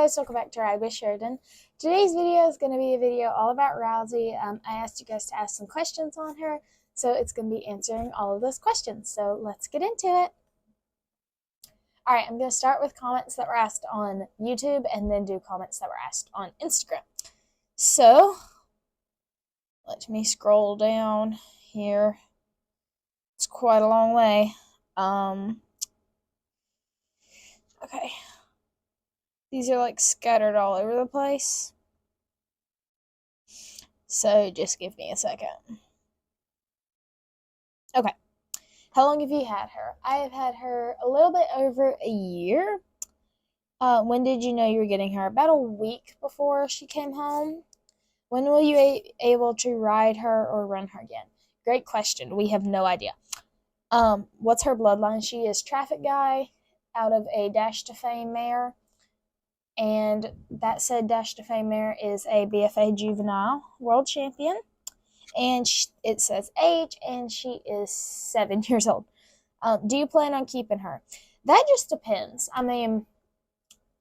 guys, welcome back to Ride with Sheridan. Today's video is going to be a video all about Rousey. I asked you guys to ask some questions on her, so it's going to be answering all of those questions. So let's get into it. Alright, I'm going to start with comments that were asked on YouTube and then do comments that were asked on Instagram. So, let me scroll down here. It's quite a long way. Okay. These are like scattered all over the place. So just give me a second. Okay. How long have you had her? I have had her a little bit over a year. When did you know you were getting her? About a week before she came home. When will you be able to ride her or run her again? Great question. We have no idea. What's her bloodline? She is Traffic Guy out of a Dash to Fame mare. And that said Dash to Fame mare is a BFA Juvenile World Champion. And it says age, and she is 7 years old. Do you plan on keeping her? That just depends. I mean,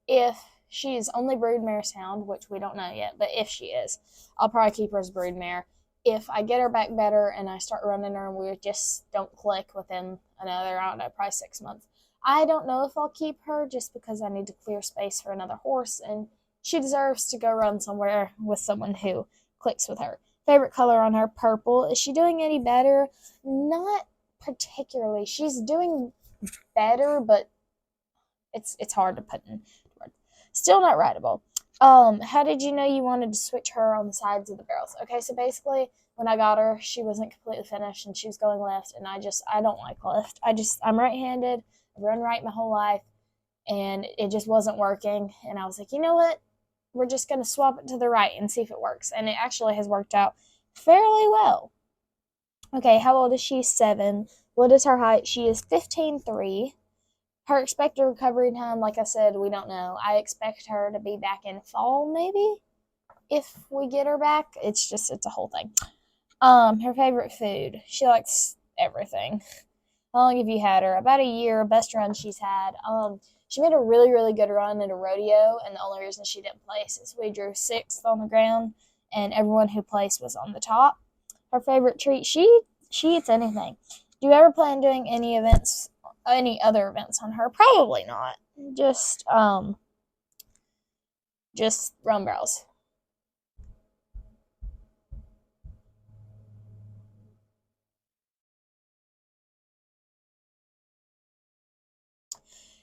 if she is only broodmare sound, which we don't know yet, but if she is, I'll probably keep her as broodmare. If I get her back better and I start running her and we just don't click within another, I don't know, probably 6 months, I don't know if I'll keep her just because I need to clear space for another horse, and she deserves to go run somewhere with someone who clicks with her. Favorite color on her, purple. Is she doing any better? Not particularly. She's doing better, but it's hard to put in words. Still not rideable. How did you know you wanted to switch her on the sides of the barrels? Okay, so basically, when I got her, she wasn't completely finished, and she was going left, and I don't like left. I'm right-handed. I've run right my whole life, and it just wasn't working, and I was like, you know what? We're just going to swap it to the right and see if it works. And it actually has worked out fairly well. Okay, how old is she? 7. What is her height? She is 15'3". Her expected recovery time, like I said, we don't know. I expect her to be back in fall, maybe, if we get her back. It's a whole thing. Her favorite food. She likes everything. How long have you had her? About a year. Best run she's had. She made a really, really good run at a rodeo, and the only reason she didn't place is we drew 6th on the ground, and everyone who placed was on the top. Her favorite treat, she eats anything. Do you ever plan doing any other events on her? Probably not. Just run barrels.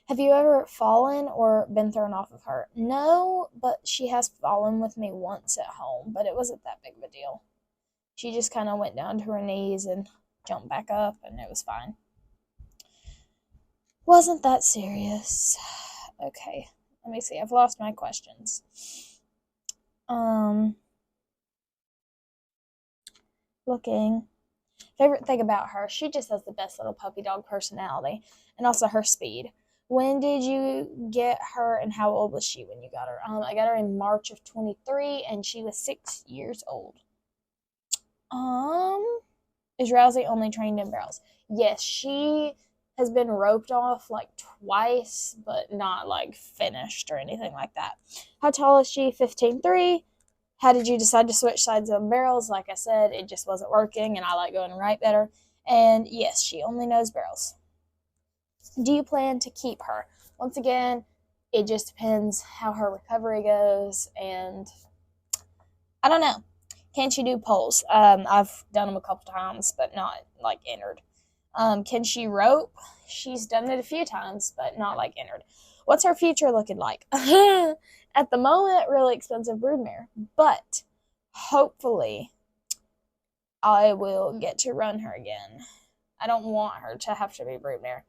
Have you ever fallen or been thrown off of her? No, but she has fallen with me once at home, but it wasn't that big of a deal. She just kind of went down to her knees and jumped back up, and it was fine. Wasn't that serious. Okay, let me see. I've lost my questions. Looking. Favorite thing about her, she just has the best little puppy dog personality, and also her speed. When did you get her, and how old was she when you got her? I got her in March of 23, and she was 6 years old. Is Rousey only trained in barrels? Yes, she has been roped off like twice, but not like finished or anything like that. How tall is she? 15'3". How did you decide to switch sides on barrels? Like I said, it just wasn't working, and I like going right better. And yes, she only knows barrels. Do you plan to keep her? Once again, it just depends how her recovery goes, and I don't know. Can she do poles? I've done them a couple times, but not like entered. Can she rope? She's done it a few times, but not like entered. What's her future looking like? At the moment, really expensive broodmare, but hopefully I will get to run her again. I don't want her to have to be broodmare.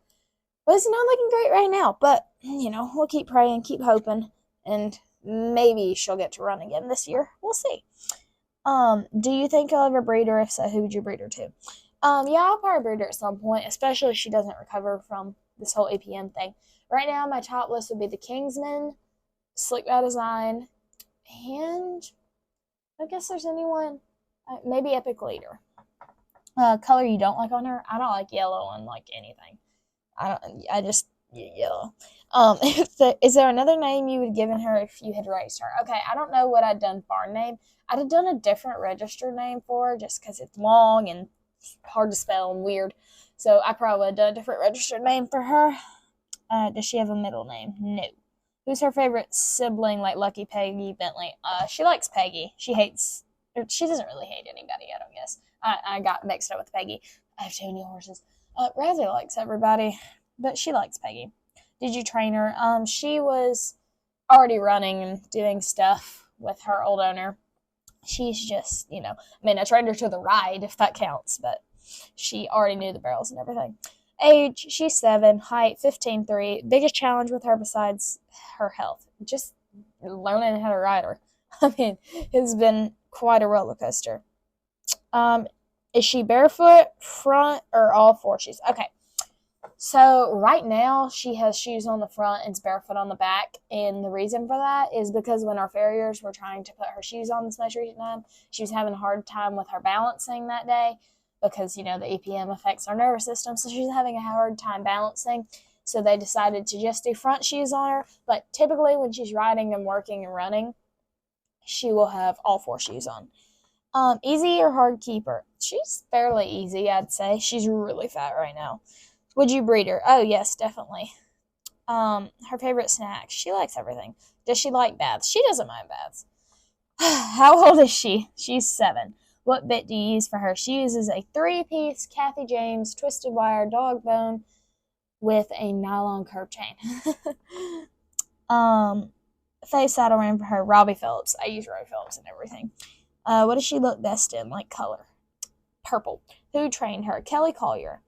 But it's not looking great right now, but, we'll keep praying, keep hoping, and maybe she'll get to run again this year. We'll see. Do you think you'll ever breed her? If so, who would you breed her to? Yeah, I'll probably breed her at some point, especially if she doesn't recover from this whole APM thing. Right now, my top list would be the Kingsman, Slick by Design, and I guess there's anyone, maybe Epic Leader. Color you don't like on her? I don't like yellow on like anything. Yeah. Is there another name you would have given her if you had raised her? Okay, I don't know what I'd done barn name. I'd have done a different registered name for her just because it's long and hard to spell and weird. So I probably would have done a different registered name for her. Does she have a middle name? No. Who's her favorite sibling, like Lucky, Peggy, Bentley? She likes Peggy. She hates, or she doesn't really hate anybody, I don't guess. I got mixed up with Peggy. I have too many horses. Rousey likes everybody, but she likes Peggy. Did you train her? She was already running and doing stuff with her old owner. She's just, I mean, I trained her to the ride, if that counts, but she already knew the barrels and everything. Age, she's 7. Height, 15'3". Biggest challenge with her besides her health, just learning how to ride her. I mean, it's been quite a roller coaster. Is she barefoot, front, or all four shoes? Okay, so right now she has shoes on the front and is barefoot on the back, and the reason for that is because when our farriers were trying to put her shoes on this most recent time, she was having a hard time with her balancing that day because, the EPM affects our nervous system, so she's having a hard time balancing. So they decided to just do front shoes on her, but typically when she's riding and working and running, she will have all four shoes on. Easy or hard keeper? She's fairly easy, I'd say. She's really fat right now. Would you breed her? Oh, yes, definitely. Her favorite snack? She likes everything. Does she like baths? She doesn't mind baths. How old is she? She's 7. What bit do you use for her? She uses a 3-piece Kathy James twisted wire dog bone with a nylon curb chain. Face saddle ring for her. Robbie Phillips. I use Robbie Phillips and everything. What does she look best in? Like color? Purple. Who trained her? Kelly Collier.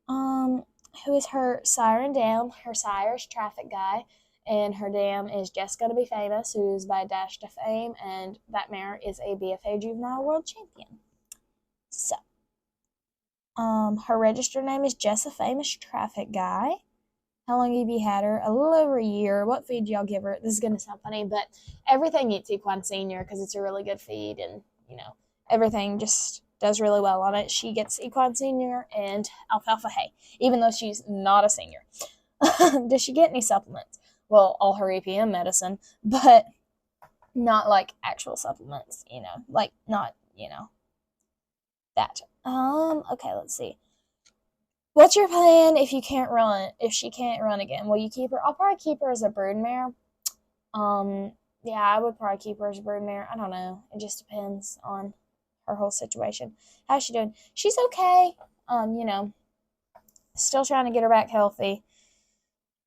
Who is her sire and dam? Her sire is Traffic Guy, and her dam is Jess Gonna Be Famous, who's by Dash to Fame, and that mare is a BFA Juvenile World Champion. So, her registered name is Jessafamoustraficguy. How long have you had her? A little over a year. What feed do y'all give her? This is going to sound funny, but everything eats Equine Senior because it's a really good feed, and, everything just does really well on it. She gets Equine Senior and alfalfa hay, even though she's not a senior. Does she get any supplements? Well, all her EPM medicine, but not like actual supplements, like not, that. Okay, let's see. What's your plan if you can't run, if she can't run again? Will you keep her? I'll probably keep her as a broodmare. Yeah, I would probably keep her as a broodmare. I don't know. It just depends on her whole situation. How's she doing? She's okay. Still trying to get her back healthy.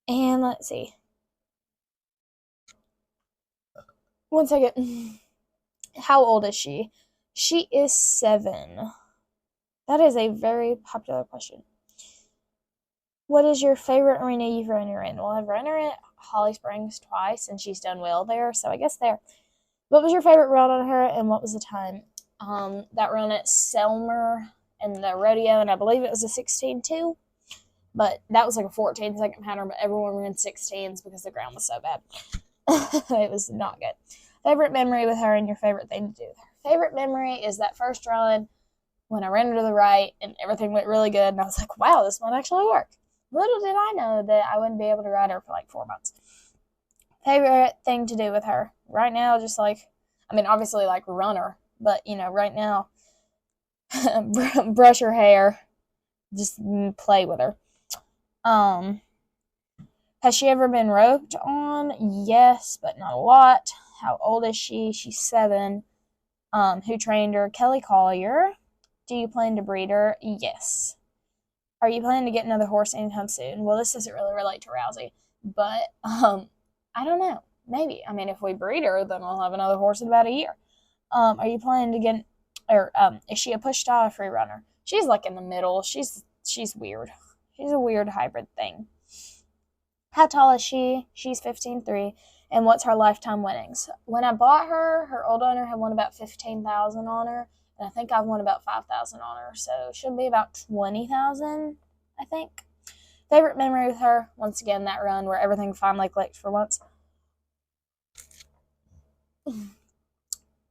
And let's see. One second. How old is she? She is 7. That is a very popular question. What is your favorite arena you've run her in? Well, I've run her at Holly Springs twice, and she's done well there, so I guess there. What was your favorite run on her, and what was the time? That run at Selmer and the rodeo, and I believe it was a 16-2, but that was like a 14-second pattern, but everyone ran 16s because the ground was so bad. It was not good. Favorite memory with her and your favorite thing to do with her? Favorite memory is that first run when I ran her to the right, and everything went really good, and I was like, wow, this might actually work. Little did I know that I wouldn't be able to ride her for like 4 months. Favorite thing to do with her? Right now, just obviously like run her, but, right now, brush her hair, just play with her. Has she ever been roped on? Yes, but not a lot. How old is she? She's 7. Who trained her? Kelly Collier. Do you plan to breed her? Yes. Are you planning to get another horse anytime soon? Well, this doesn't really relate to Rousey, but I don't know. Maybe. If we breed her, then we'll have another horse in about a year. Are you planning to get, or is she a push style or free runner? She's like in the middle. She's weird. She's a weird hybrid thing. How tall is she? She's 15'3". And what's her lifetime winnings? When I bought her, her old owner had won about 15,000 on her. And I think I've won about 5,000 on her. So it should be about 20,000, I think. Favorite memory with her? Once again, that run where everything finally clicked for once.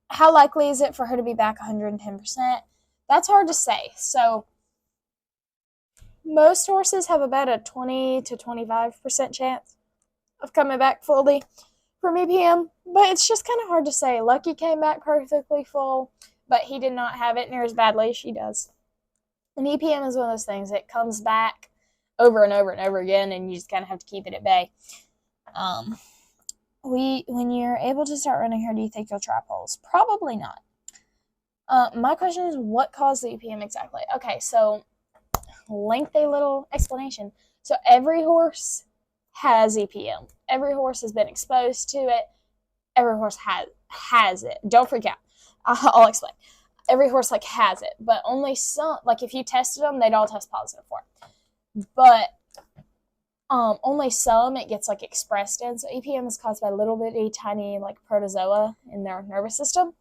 How likely is it for her to be back 110%? That's hard to say. So Most horses have about a 20 to 25% chance of coming back fully from EPM, but it's just kind of hard to say. Lucky came back perfectly full, but he did not have it near as badly as she does. And EPM is one of those things that comes back over and over and over again, and you just kind of have to keep it at bay. When you're able to start running her, do you think you'll trap holes? Probably not. My question is, what caused the EPM exactly? Okay, so lengthy little explanation. So every horse has EPM. Every horse has been exposed to it. Every horse has it. Don't freak out. I'll explain. Every horse has it, but only some. If you tested them, they'd all test positive for it. But only some it gets expressed in. So EPM is caused by little bitty tiny protozoa in their nervous system.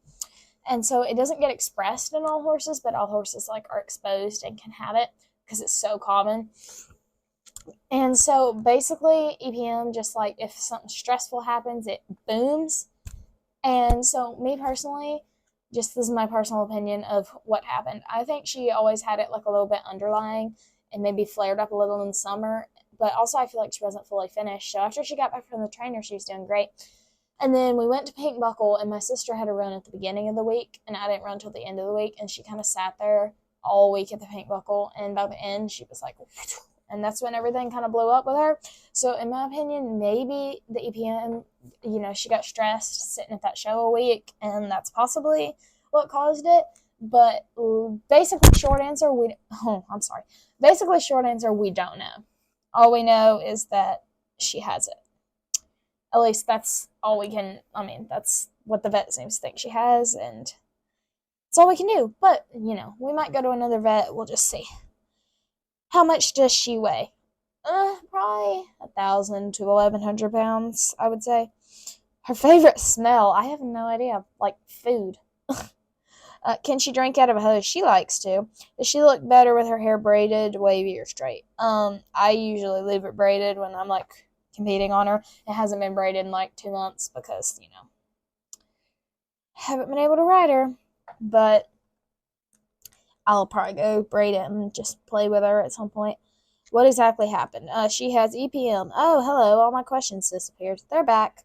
And so it doesn't get expressed in all horses, but all horses are exposed and can have it because it's so common. And so basically EPM, just if something stressful happens, it booms. And so me personally, just this is my personal opinion of what happened. I think she always had it a little bit underlying and maybe flared up a little in the summer. But also I feel like she wasn't fully finished. So after she got back from the trainer, she was doing great. And then we went to Pink Buckle, and my sister had a run at the beginning of the week, and I didn't run till the end of the week, and she kind of sat there all week at the Pink Buckle, and by the end, she was and that's when everything kind of blew up with her. So in my opinion, maybe the EPM, she got stressed sitting at that show a week, and that's possibly what caused it. But basically, short answer, we don't know. All we know is that she has it. At least that's all we can, that's what the vet seems to think she has, and that's all we can do. But, we might go to another vet. We'll just see. How much does she weigh? Probably 1,000 to 1,100 pounds, I would say. Her favorite smell, I have no idea, food. Can she drink out of a hose? She likes to. Does she look better with her hair braided, wavy, or straight? I usually leave it braided when I'm, competing on her. It hasn't been braided in 2 months because, haven't been able to ride her. But I'll probably go braid it and just play with her at some point. What exactly happened? She has EPM. Oh, hello. All my questions disappeared. They're back.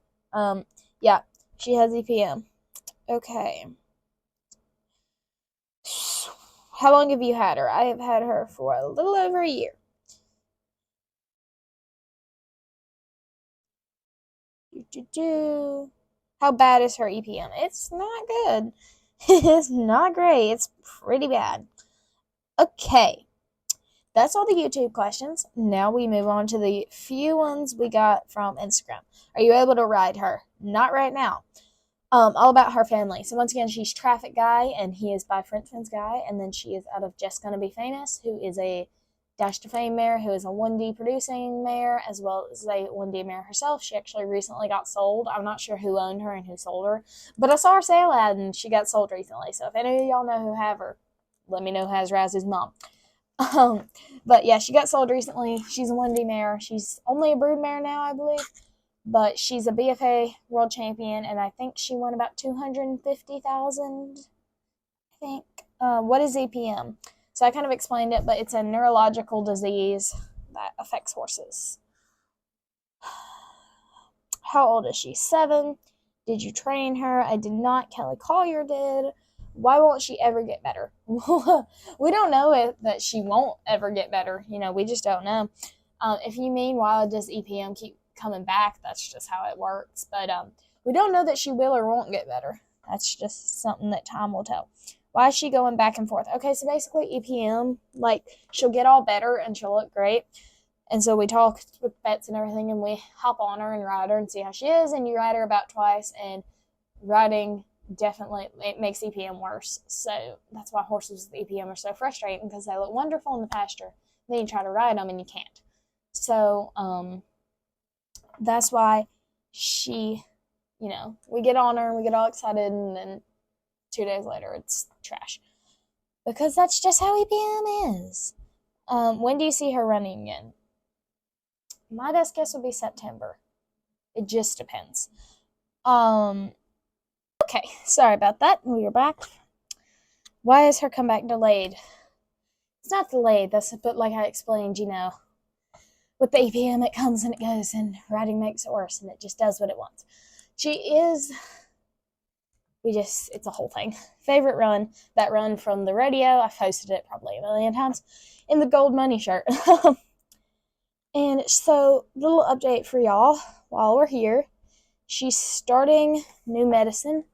Yeah, she has EPM. Okay. How long have you had her? I have had her for a little over a year. How bad is her EPM? It's not good. It's not great. It's pretty bad. Okay. That's all the YouTube questions. Now we move on to the few ones we got from Instagram. Are you able to ride her? Not right now. All about her family. So once again, she's Traffic Guy, and he is by Frenchman's Guy. And then she is out of Just Gonna Be Famous, who is a Dash to Fame mare, who is a 1D producing mare, as well as a 1D mare herself. She actually recently got sold. I'm not sure who owned her and who sold her, but I saw her sale ad, and she got sold recently. So if any of y'all know who have her, let me know who has Rousey's mom. But yeah, she got sold recently. She's a 1D mare. She's only a brood mare now, I believe. But she's a BFA world champion, and I think she won about $250,000, I think. What is EPM? So I kind of explained it, but it's a neurological disease that affects horses. How old is she? 7. Did you train her? I did not. Kelly Collier did. Why won't she ever get better? We don't know that she won't ever get better. We just don't know. If you mean why does EPM keep coming back, that's just how it works. But we don't know that she will or won't get better. That's just something that time will tell. Why is she going back and forth? Okay, so basically EPM, she'll get all better and she'll look great. And so we talk with vets and everything, and we hop on her and ride her and see how she is. And you ride her about twice, and riding definitely, it makes EPM worse. So that's why horses with EPM are so frustrating, because they look wonderful in the pasture. Then you try to ride them and you can't. So that's why she, we get on her and we get all excited, and then 2 days later it's trash. Because that's just how EPM is. When do you see her running again? My best guess would be September. It just depends. Okay, sorry about that. We are back. Why is her comeback delayed? it's not delayed, but like I explained, with the APM, it comes and it goes, and riding makes it worse, and it just does what it wants. It's a whole thing. Favorite run, that run from the rodeo. I've posted it probably a million times, in the gold money shirt. And so, little update for y'all while we're here. She's starting new medicine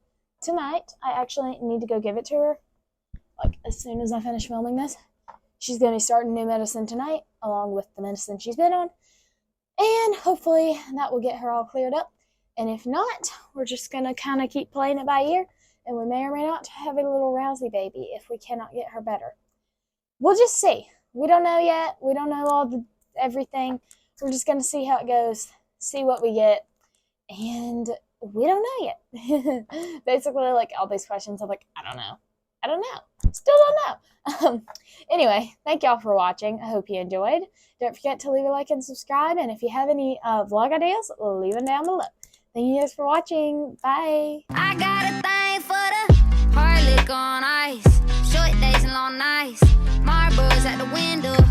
tonight. I actually need to go give it to her, like, as soon as I finish filming this. She's going to be starting new medicine tonight, along with the medicine she's been on. And hopefully that will get her all cleared up. And if not, we're just going to kind of keep playing it by ear. And we may or may not have a little Rousey baby if we cannot get her better. We'll just see. We don't know yet. We don't know everything. We're just going to see how it goes. See what we get. And we don't know yet. Basically, like, all these questions, I'm like, I don't know. Still don't know. Anyway, thank y'all for watching. I hope you enjoyed. Don't forget to leave a like and subscribe. And if you have any vlog ideas, leave them down below. Thank you guys for watching. Bye. I got a thing for the hard lick on ice. Short days and long nights. Marbles at the window.